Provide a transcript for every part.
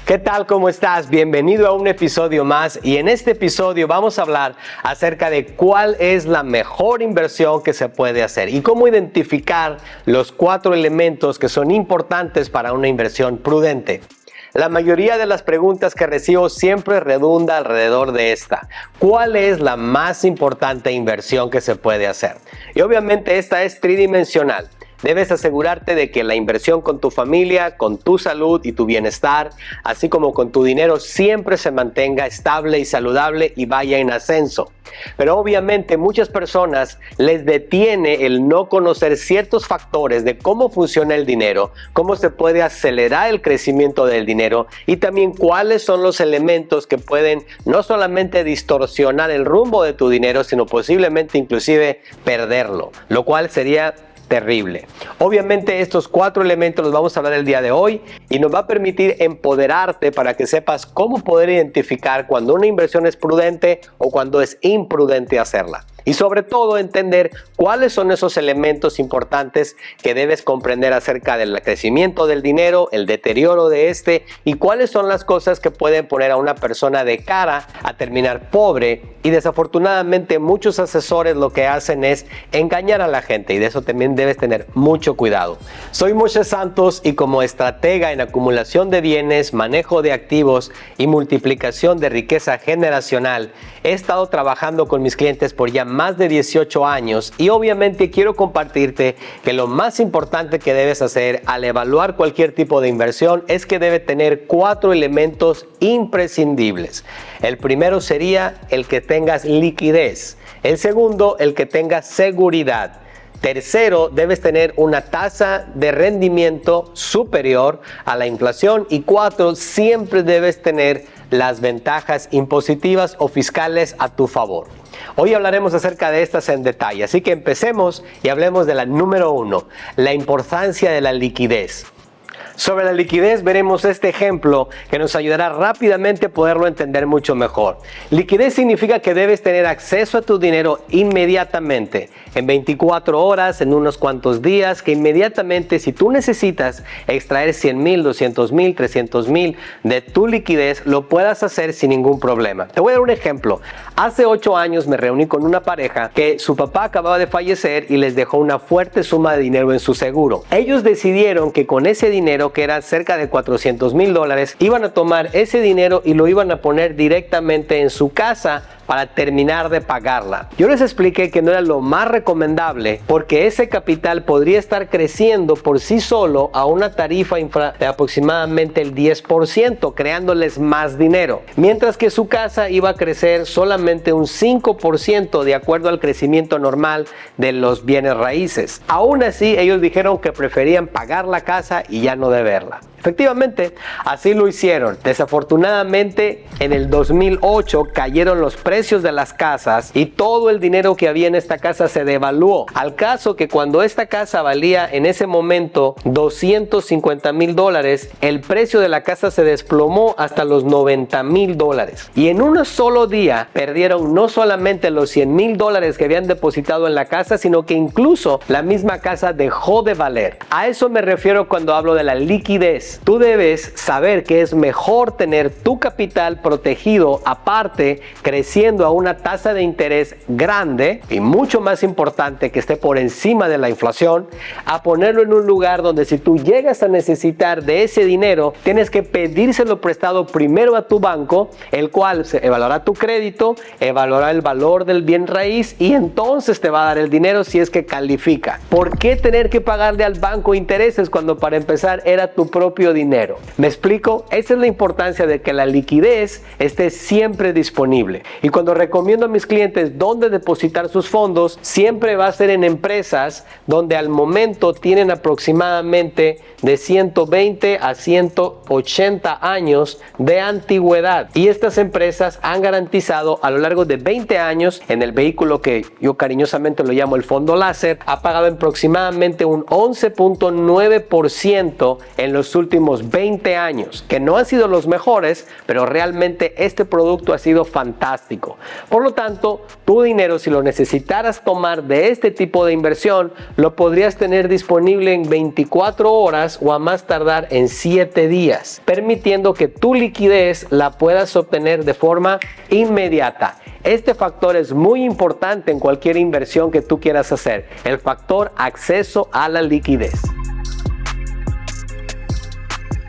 ¿Qué tal? ¿Cómo estás? Bienvenido a un episodio más y en este episodio vamos a hablar acerca de cuál es la mejor inversión que se puede hacer y cómo identificar los 4 elementos que son importantes para una inversión prudente. La mayoría de las preguntas que recibo siempre redunda alrededor de esta. ¿Cuál es la más importante inversión que se puede hacer? Y obviamente esta es tridimensional. Debes asegurarte de que la inversión con tu familia, con tu salud y tu bienestar, así como con tu dinero, siempre se mantenga estable y saludable y vaya en ascenso. Pero obviamente muchas personas les detiene el no conocer ciertos factores de cómo funciona el dinero, cómo se puede acelerar el crecimiento del dinero y también cuáles son los elementos que pueden no solamente distorsionar el rumbo de tu dinero, sino posiblemente inclusive perderlo, lo cual sería terrible. Obviamente estos 4 elementos los vamos a hablar el día de hoy y nos va a permitir empoderarte para que sepas cómo poder identificar cuando una inversión es prudente o cuando es imprudente hacerla. Y sobre todo entender cuáles son esos elementos importantes que debes comprender acerca del crecimiento del dinero, el deterioro de este y cuáles son las cosas que pueden poner a una persona de cara a terminar pobre. Y desafortunadamente muchos asesores lo que hacen es engañar a la gente y de eso también debes tener mucho cuidado. Soy Moshe Santos y como estratega en acumulación de bienes, manejo de activos y multiplicación de riqueza generacional, he estado trabajando con mis clientes por ya más de 18 años y obviamente quiero compartirte que lo más importante que debes hacer al evaluar cualquier tipo de inversión es que debe tener 4 elementos imprescindibles. El primero sería el que tengas liquidez. El segundo, el que tengas seguridad. Tercero, debes tener una tasa de rendimiento superior a la inflación. Y 4, siempre debes tener las ventajas impositivas o fiscales a tu favor. Hoy hablaremos acerca de estas en detalle, así que empecemos y hablemos de la número 1, la importancia de la liquidez. Sobre la liquidez veremos este ejemplo que nos ayudará rápidamente a poderlo entender mucho mejor. Liquidez significa que debes tener acceso a tu dinero inmediatamente, en 24 horas, en unos cuantos días, que inmediatamente si tú necesitas extraer 100,000, 200,000, 300,000 de tu liquidez, lo puedas hacer sin ningún problema. Te voy a dar un ejemplo. Hace 8 años me reuní con una pareja que su papá acababa de fallecer y les dejó una fuerte suma de dinero en su seguro. Ellos decidieron que con ese dinero, que era cerca de $400,000, iban a tomar ese dinero y lo iban a poner directamente en su casa para terminar de pagarla. Yo les expliqué que no era lo más recomendable porque ese capital podría estar creciendo por sí solo a una tarifa de aproximadamente el 10%, creándoles más dinero, mientras que su casa iba a crecer solamente un 5% de acuerdo al crecimiento normal de los bienes raíces. Aún así, ellos dijeron que preferían pagar la casa y ya no deberla. Efectivamente, así lo hicieron. Desafortunadamente, en el 2008 cayeron los precios de las casas y todo el dinero que había en esta casa se devaluó. Al caso que cuando esta casa valía en ese momento $250,000, el precio de la casa se desplomó hasta los $90,000. Y en un solo día perdieron no solamente los $100,000 que habían depositado en la casa, sino que incluso la misma casa dejó de valer. A eso me refiero cuando hablo de la liquidez. Tú debes saber que es mejor tener tu capital protegido aparte, creciendo a una tasa de interés grande y mucho más importante que esté por encima de la inflación, a ponerlo en un lugar donde si tú llegas a necesitar de ese dinero, tienes que pedírselo prestado primero a tu banco, el cual se evaluará tu crédito, evaluará el valor del bien raíz y entonces te va a dar el dinero si es que califica. ¿Por qué tener que pagarle al banco intereses cuando para empezar era tu propio dinero? ¿Me explico? Esa es la importancia de que la liquidez esté siempre disponible. Y cuando recomiendo a mis clientes dónde depositar sus fondos, siempre va a ser en empresas donde al momento tienen aproximadamente de 120 a 180 años de antigüedad. Y estas empresas han garantizado a lo largo de 20 años en el vehículo que yo cariñosamente lo llamo el fondo láser, ha pagado aproximadamente un 11.9% en los últimos últimos 20 años, que no han sido los mejores, pero realmente este producto ha sido fantástico. Por lo tanto, tu dinero, si lo necesitaras tomar de este tipo de inversión, lo podrías tener disponible en 24 horas o a más tardar en 7 días, permitiendo que tu liquidez la puedas obtener de forma inmediata. Este factor es muy importante en cualquier inversión que tú quieras hacer, el factor acceso a la liquidez.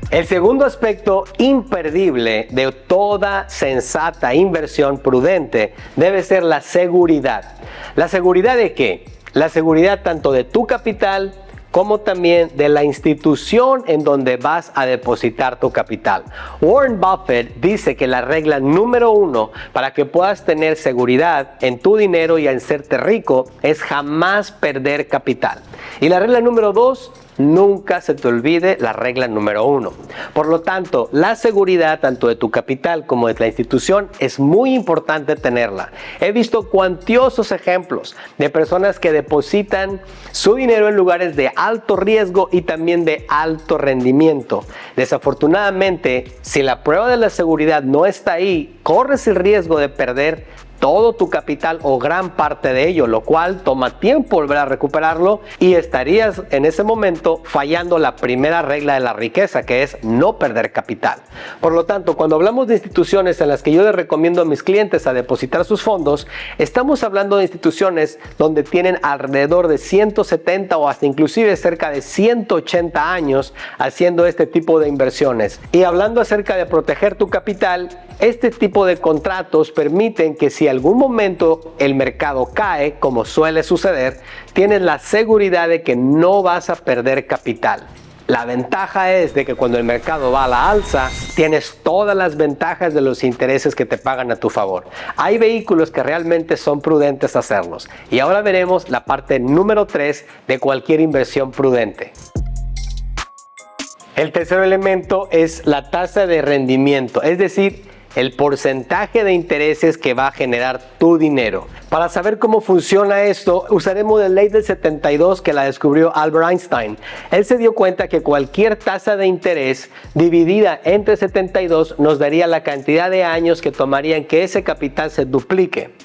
El segundo aspecto imperdible de toda sensata inversión prudente debe ser la seguridad. ¿La seguridad de qué? La seguridad tanto de tu capital como también de la institución en donde vas a depositar tu capital. Warren Buffett dice que la regla número 1 para que puedas tener seguridad en tu dinero y en serte rico es jamás perder capital. Y la regla número 2, nunca se te olvide la regla número 1. Por lo tanto, la seguridad tanto de tu capital como de la institución es muy importante tenerla. He visto cuantiosos ejemplos de personas que depositan su dinero en lugares de alto riesgo y también de alto rendimiento. Desafortunadamente, si la prueba de la seguridad no está ahí, corres el riesgo de perder todo tu capital o gran parte de ello, lo cual toma tiempo volver a recuperarlo y estarías en ese momento fallando la primera regla de la riqueza, que es no perder capital. Por lo tanto, cuando hablamos de instituciones en las que yo les recomiendo a mis clientes a depositar sus fondos, estamos hablando de instituciones donde tienen alrededor de 170 o hasta inclusive cerca de 180 años haciendo este tipo de inversiones. Y hablando acerca de proteger tu capital, este tipo de contratos permiten que si algún momento el mercado cae, como suele suceder, tienes la seguridad de que no vas a perder capital. La ventaja es de que cuando el mercado va a la alza, tienes todas las ventajas de los intereses que te pagan a tu favor. Hay vehículos que realmente son prudentes hacerlos. Y ahora veremos la parte número 3 de cualquier inversión prudente. El tercer elemento es la tasa de rendimiento, es decir, el porcentaje de intereses que va a generar tu dinero. Para saber cómo funciona esto, usaremos la ley del 72 que la descubrió Albert Einstein. Él se dio cuenta que cualquier tasa de interés dividida entre 72 nos daría la cantidad de años que tomarían que ese capital se duplique.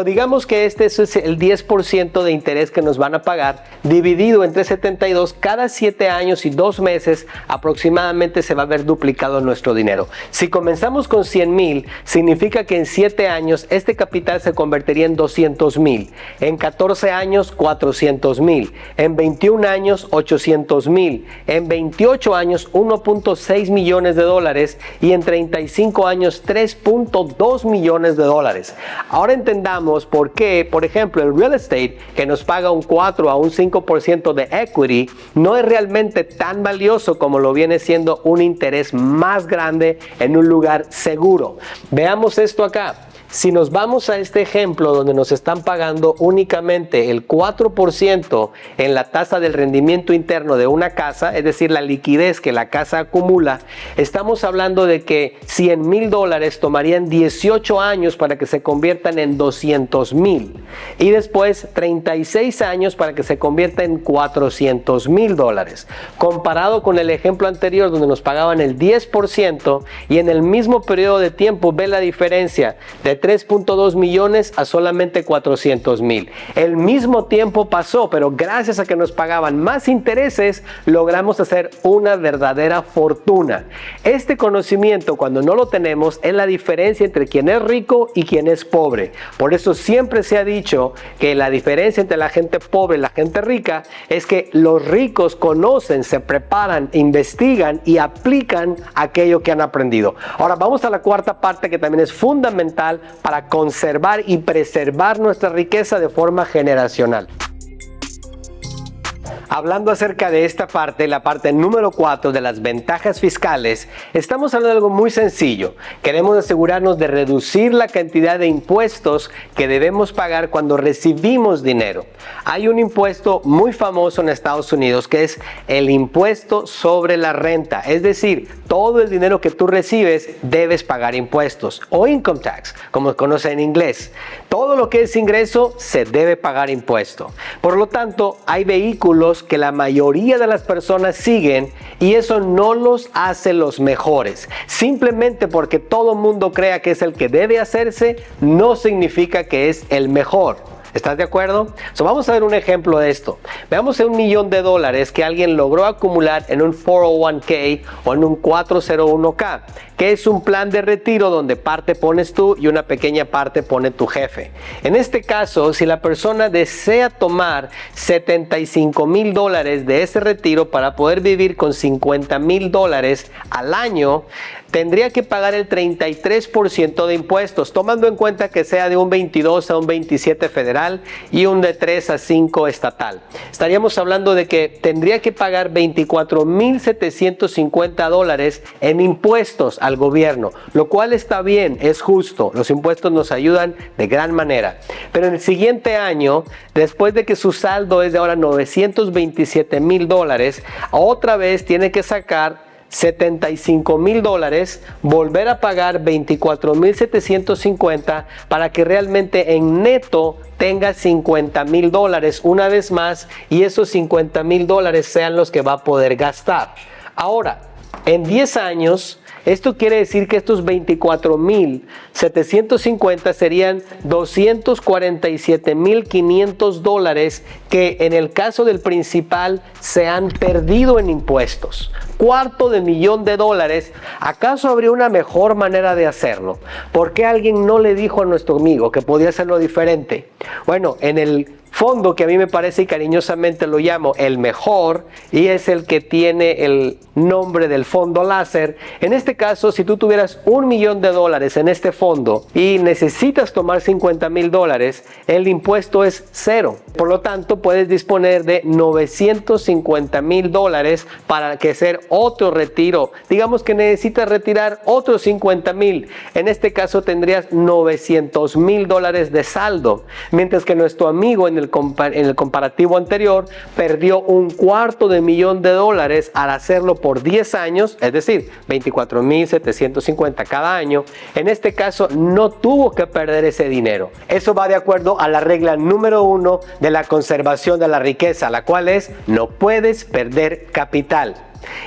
Digamos que este es el 10% de interés que nos van a pagar, dividido entre 72, cada 7 años y 2 meses aproximadamente se va a ver duplicado nuestro dinero. Si comenzamos con 100,000, significa que en 7 años este capital se convertiría en 200,000, en 14 años 400,000, en 21 años 800,000, en 28 años 1.6 millones de dólares y en 35 años 3.2 millones de dólares. Ahora entendamos por qué, por ejemplo, el real estate, que nos paga un 4 a un 5% de equity, no es realmente tan valioso como lo viene siendo un interés más grande en un lugar seguro. Veamos esto acá. Si nos vamos a este ejemplo donde nos están pagando únicamente el 4% en la tasa del rendimiento interno de una casa, es decir, la liquidez que la casa acumula, estamos hablando de que $100,000 tomarían 18 años para que se conviertan en 200,000 y después 36 años para que se convierta en $400,000. Comparado con el ejemplo anterior donde nos pagaban el 10% y en el mismo periodo de tiempo, ve la diferencia de 3.2 millones a solamente 400,000. El mismo tiempo pasó, pero gracias a que nos pagaban más intereses, logramos hacer una verdadera fortuna. Este conocimiento, cuando no lo tenemos, es la diferencia entre quien es rico y quien es pobre. Por eso siempre se ha dicho que la diferencia entre la gente pobre y la gente rica es que los ricos conocen, se preparan, investigan y aplican aquello que han aprendido. Ahora vamos a la cuarta parte que también es fundamental para conservar y preservar nuestra riqueza de forma generacional. Hablando acerca de esta parte, la parte número 4 de las ventajas fiscales, estamos hablando de algo muy sencillo. Queremos asegurarnos de reducir la cantidad de impuestos que debemos pagar cuando recibimos dinero. Hay un impuesto muy famoso en Estados Unidos que es el impuesto sobre la renta. Es decir, todo el dinero que tú recibes debes pagar impuestos o income tax, como se conoce en inglés. Todo lo que es ingreso se debe pagar impuesto. Por lo tanto, hay vehículos criterios que la mayoría de las personas siguen y eso no los hace los mejores. Simplemente porque todo el mundo crea que es el que debe hacerse, no significa que es el mejor. ¿Estás de acuerdo? Vamos a ver un ejemplo de esto. Veamos $1 millón que alguien logró acumular en un 401k o en un 401k, que es un plan de retiro donde parte pones tú y una pequeña parte pone tu jefe. En este caso, si la persona desea tomar $75,000 de ese retiro para poder vivir con $50,000 al año, tendría que pagar el 33% de impuestos, tomando en cuenta que sea de un 22 a un 27 federal y un de 3 a 5 estatal. Estaríamos hablando de que tendría que pagar $24,750 en impuestos al gobierno, lo cual está bien, es justo. Los impuestos nos ayudan de gran manera. Pero en el siguiente año, después de que su saldo es de ahora $927,000, otra vez tiene que sacar $75,000, volver a pagar $24,750 para que realmente en neto tenga $50,000 una vez más y esos $50,000 sean los que va a poder gastar. Ahora, en 10 años, esto quiere decir que estos $24,750 serían $247,500 que en el caso del principal se han perdido en impuestos. $250,000. ¿Acaso habría una mejor manera de hacerlo? ¿Por qué alguien no le dijo a nuestro amigo que podía hacerlo diferente? Bueno, en el fondo que a mí me parece y cariñosamente lo llamo el mejor y es el que tiene el nombre del fondo láser. En este caso, si tú tuvieras $1 millón en este fondo y necesitas tomar $50,000, el impuesto es 0. Por lo tanto, puedes disponer de $950,000 para que hacer otro retiro. Digamos que necesitas retirar otros $50,000. En este caso tendrías $900,000 de saldo, mientras que nuestro amigo en el comparativo anterior perdió $250,000 al hacerlo por 10 años, es decir, $24,750 cada año. En este caso no tuvo que perder ese dinero. Eso va de acuerdo a la regla número 1 de la conservación de la riqueza, la cual es: no puedes perder capital.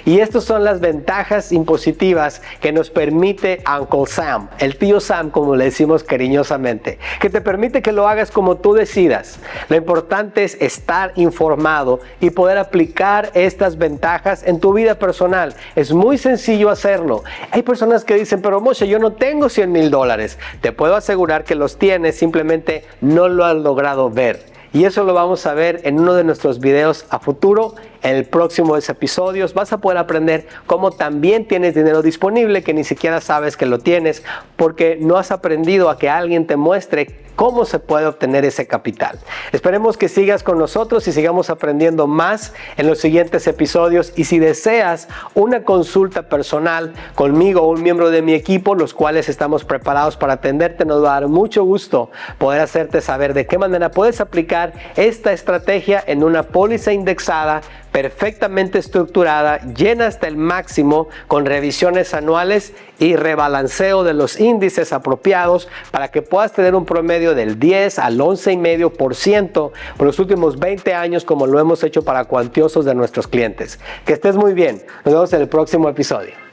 Y estas son las ventajas impositivas que nos permite Uncle Sam, el tío Sam como le decimos cariñosamente, que te permite que lo hagas como tú decidas. Lo importante es estar informado y poder aplicar estas ventajas en tu vida personal. Es muy sencillo hacerlo. Hay personas que dicen, pero Moshe, yo no tengo $100,000. Te puedo asegurar que los tienes, simplemente no lo has logrado ver. Y eso lo vamos a ver en uno de nuestros videos a futuro. En el próximo episodios vas a poder aprender cómo también tienes dinero disponible que ni siquiera sabes que lo tienes porque no has aprendido a que alguien te muestre cómo se puede obtener ese capital. Esperemos que sigas con nosotros y sigamos aprendiendo más en los siguientes episodios. Y si deseas una consulta personal conmigo o un miembro de mi equipo, los cuales estamos preparados para atenderte, nos va a dar mucho gusto poder hacerte saber de qué manera puedes aplicar esta estrategia en una póliza indexada perfectamente estructurada, llena hasta el máximo, con revisiones anuales y rebalanceo de los índices apropiados para que puedas tener un promedio del 10 al 11,5% por los últimos 20 años, como lo hemos hecho para cuantiosos de nuestros clientes. Que estés muy bien. Nos vemos en el próximo episodio.